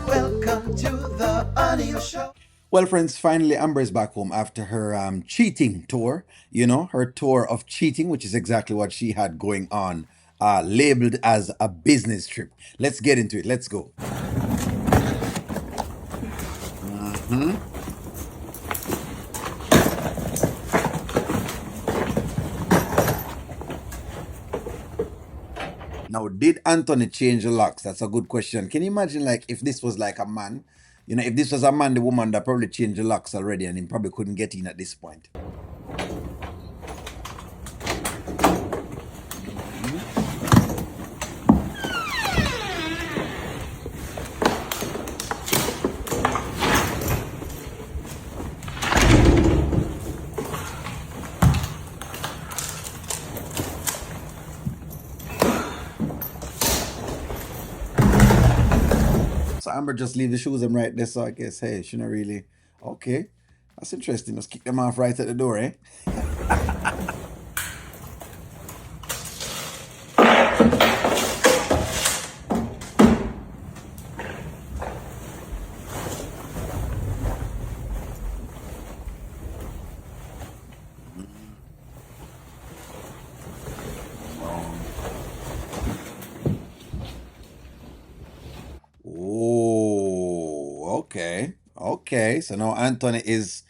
Welcome to the Anil Show. Well, friends, finally Amber is back home after her cheating tour. You know, her tour of cheating, which is exactly what she had going on, labeled as a business trip. Let's get into it. Let's go. Now, did Anthony change the locks? That's a good question. Can you imagine, like, if this was like a man? You know, if this was a man, the woman that probably changed the locks already and he probably couldn't get in at this point. So Amber just leave the shoes and right there. So I guess, hey, she not really. Okay, that's interesting. Let's kick them off right at the door, eh? Oh, okay. Okay. So now Anthony is,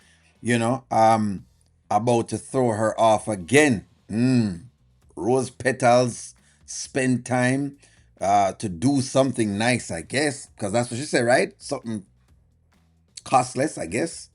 about to throw her off again. Rose petals, spend time to do something nice, I guess. Because that's what she said, right? Something costless, I guess.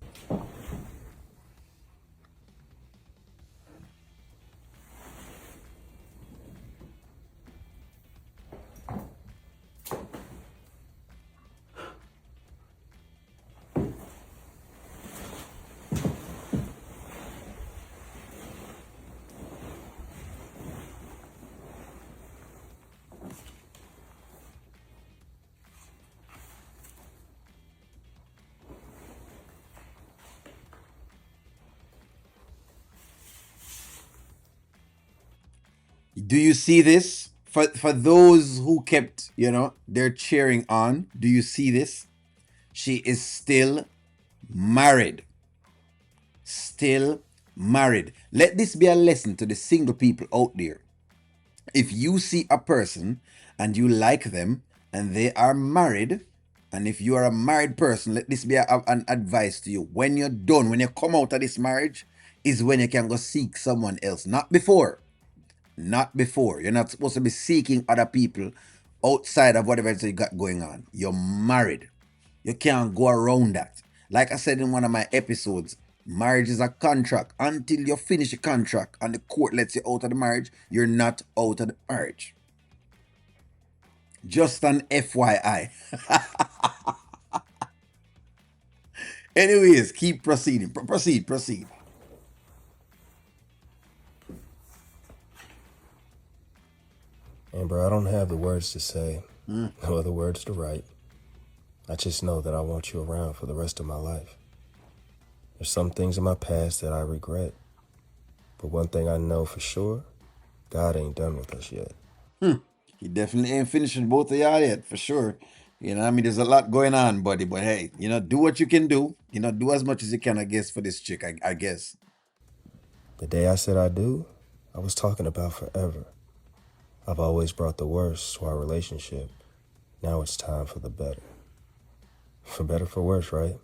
Do you see this? For those who kept, they're cheering on. Do you see this? She is still married. Still married. Let this be a lesson to the single people out there. If you see a person and you like them and they are married, and if you are a married person, let this be an advice to you. When you're done, when you come out of this marriage, is when you can go seek someone else. Not before. Not before. You're not supposed to be seeking other people outside of whatever you got going on. You're married. You can't go around that. Like I said in one of my episodes, marriage is a contract. Until you finish the contract and the court lets you out of the marriage, you're not out of the marriage. Just an FYI. Anyways, keep proceeding. Proceed. Amber, I don't have the words to say, nor the words to write. I just know that I want you around for the rest of my life. There's some things in my past that I regret, but one thing I know for sure, God ain't done with us yet. He definitely ain't finished with both of y'all yet, for sure. There's a lot going on, buddy. But hey, do what you can do. Do as much as you can, I guess, for this chick, I guess. The day I said I do, I was talking about forever. I've always brought the worst to our relationship. Now it's time for the better. For better, for worse, right?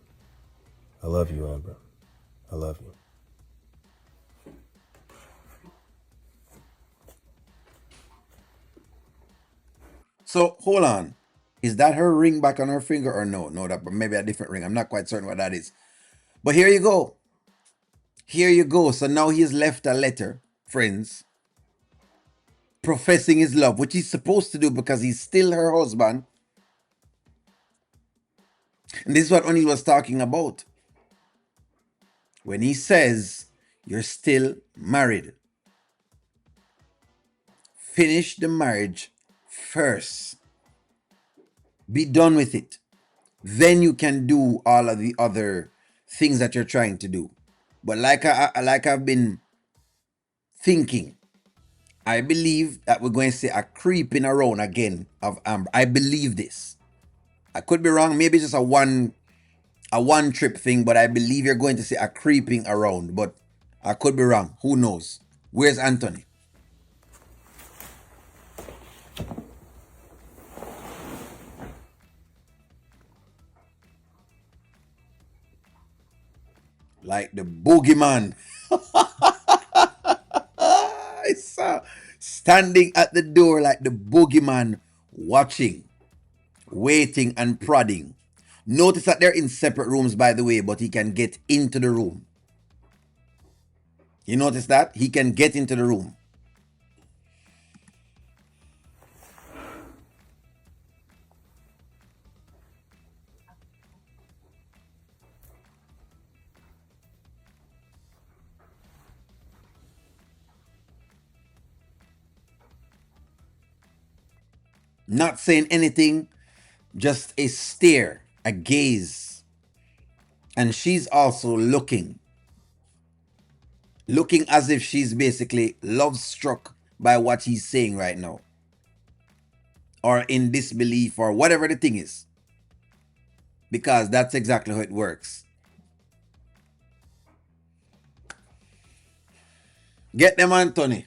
I love you, Amber. I love you. So hold on. Is that her ring back on her finger or no? No, that maybe a different ring. I'm not quite certain what that is. But here you go. Here you go. So now he's left a letter, friends, professing his love, which he's supposed to do because he's still her husband. And this is what O'Neill was talking about. When he says you're still married, finish the marriage first. Be done with it. Then you can do all of the other things that you're trying to do. But like I've been thinking, I believe that we're going to see a creeping around again of Amber. I believe this. I could be wrong. Maybe it's just a one trip thing, but I believe you're going to see a creeping around. But I could be wrong. Who knows? Where's Anthony? Like the boogeyman. I saw standing at the door like the boogeyman, watching, waiting, and prodding. Notice that they're in separate rooms, by the way, but he can get into the room. You notice that? He can get into the room. Not saying anything, just a stare, a gaze. And she's also looking as if she's basically love struck by what he's saying right now, or in disbelief, or whatever the thing is, because that's exactly how it works. Get them, Anthony.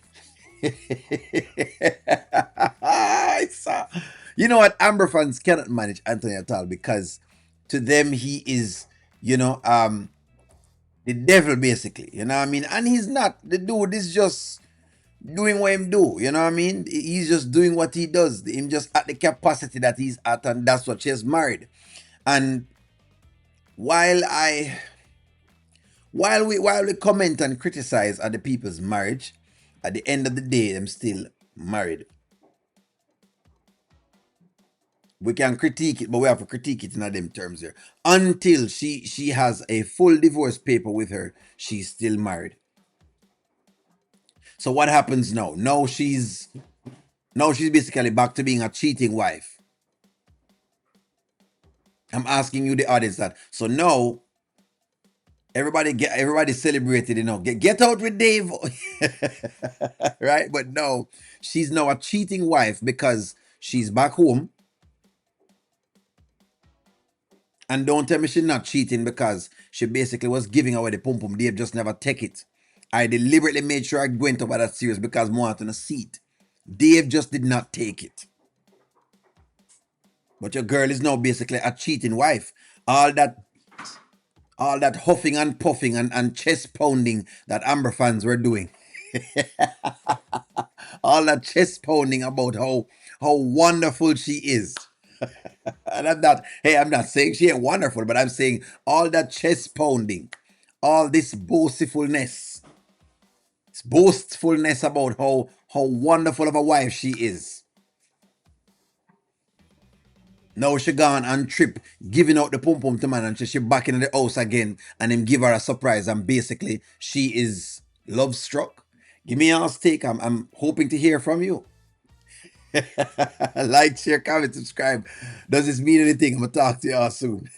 You know what? Amber fans cannot manage Anthony at all because to them he is, you know, the devil basically. You know what I mean? And he's not. The dude is just doing what him do. You know what I mean? He's just doing what he does. Him just at the capacity that he's at, and that's what she's married. And while I while we comment and criticize other people's marriage, at the end of the day, them still married. We can critique it, but we have to critique it in them terms here. Until she has a full divorce paper with her, she's still married. So what happens now? Now she's basically back to being a cheating wife. I'm asking you, the audience, that. So now everybody celebrated, Get out with Dave. Right? But no, she's now a cheating wife because she's back home. And don't tell me she's not cheating because she basically was giving away the pum pum. Dave just never take it. I deliberately made sure I went over that series because more wanted to see it. Dave just did not take it. But your girl is now basically a cheating wife. All that all that huffing and puffing and chest pounding that Amber fans were doing. All that chest pounding about how wonderful she is. And I'm not saying she ain't wonderful, but I'm saying all that chest pounding, all this boastfulness about how wonderful of a wife she is. Now she gone and trip, giving out the pum pum to man, and she back in the house again, and him give her a surprise, and basically she is love struck. Give me your take. I'm hoping to hear from you. Like, share, comment, subscribe. Does this mean anything? I'm gonna talk to y'all soon.